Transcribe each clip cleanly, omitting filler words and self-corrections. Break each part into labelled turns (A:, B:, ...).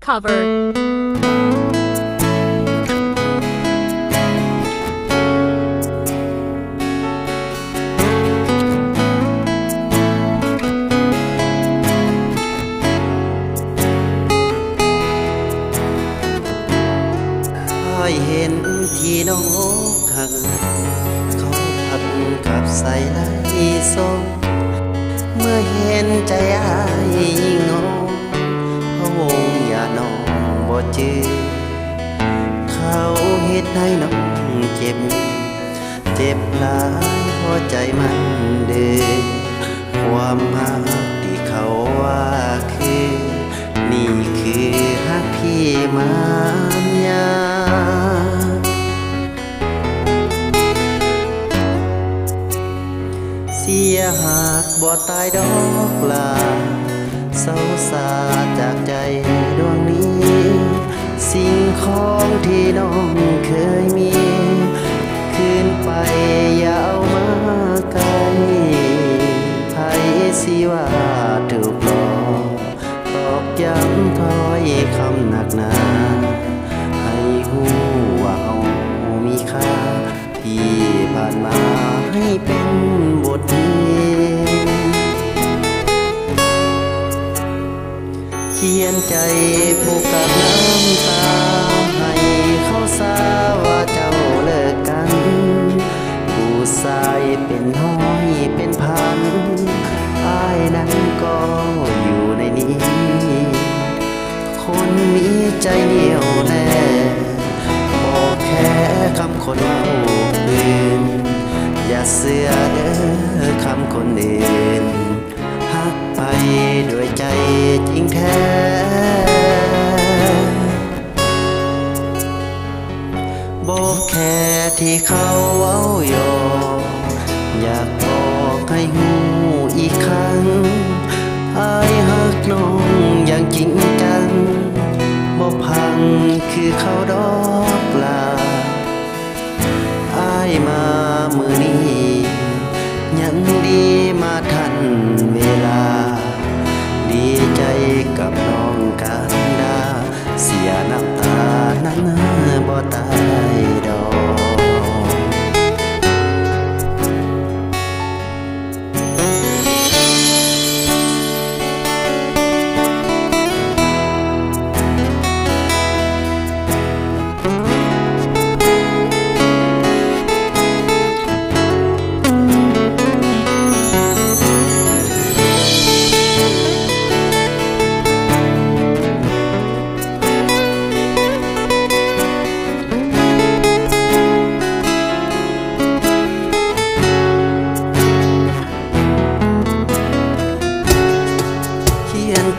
A: Cover.
B: เห็นที่นกหักเขาพักกับใส่ไหลส้มเมื่อเห็นใจอายยิ่งงงพะวงอย่านองบ่จือเขาเฮ็ดให้น้องเจ็บเจ็บหลายเพราะใจมันเดือความหักที่เขาว่าคือนี่คือฮักพี่มายาเสียหากบ่ตายดอกลาเศร้าสาจากใจดวงนี้สิ่งของที่น้องเคยมีคืนไปอย่าเอามาไกลไผสิว่าถูกหลอกตอกย้ำถ้อยคำหนักหนาให้หูว่าเฮามีค่าที่ผ่านมาให้เป็นบทเรียนเขียนใจผูกกับน้ำตาให้เขาทราบว่าเจ้าเลิกกันผู้ชายเป็นห้อยเป็นพันอ้ายนั้นก็อยู่ในนี้คนมีใจเหนียวแน่บอกแค่คำคนเล่าอื่นอย่าเสือเด้อคำคนอื่นฮักไปด้วยใจจริงแท้บอกแค่ที่เขาเว้าหยอกอยากบอกให้หูอีกครั้งอายฮักน้องอย่างจริงจังบ่พังคือเขาดอกลาอายมามือนี้ยังดีมาทันเวลาดีใจกับน้องกันดาเสียน้ำตานั้นบ่ตายดอก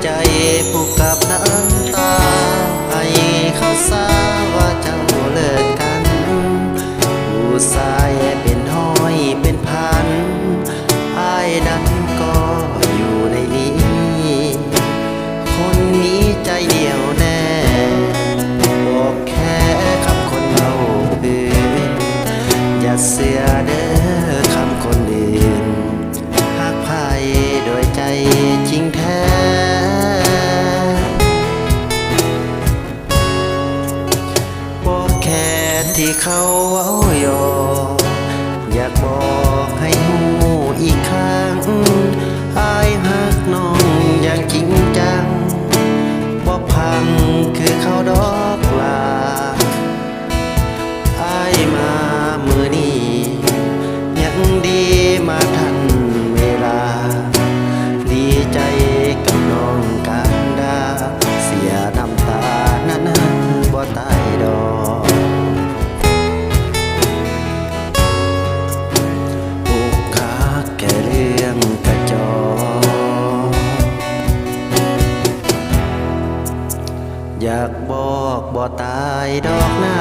B: ใจผูกกับน้ำตาให้เขาทราบว่าเจ้าเลิกกันผู้ชายเป็นห้อยเป็นพันอ้ายนั้นก็อยู่ในนี้คนมีใจเดียวแน่บอกแค่คำคนเล่าอื่นอย่าเสือเด้อคำคนอื่นหักไผ่โดยใจจริงแท้ที่เขาเว้าหยอกอยากบอกให้หูอีกครั้งอายฮักน้องอย่างจริงจังบ่พังคือเขาดอกลาอายมามือนี้ยังดีมาทันเวลาดีใจกับน้องกันดาเสียน้ำตานั้นบ่ตายดอกอยากบอกบ่ตายดอกนา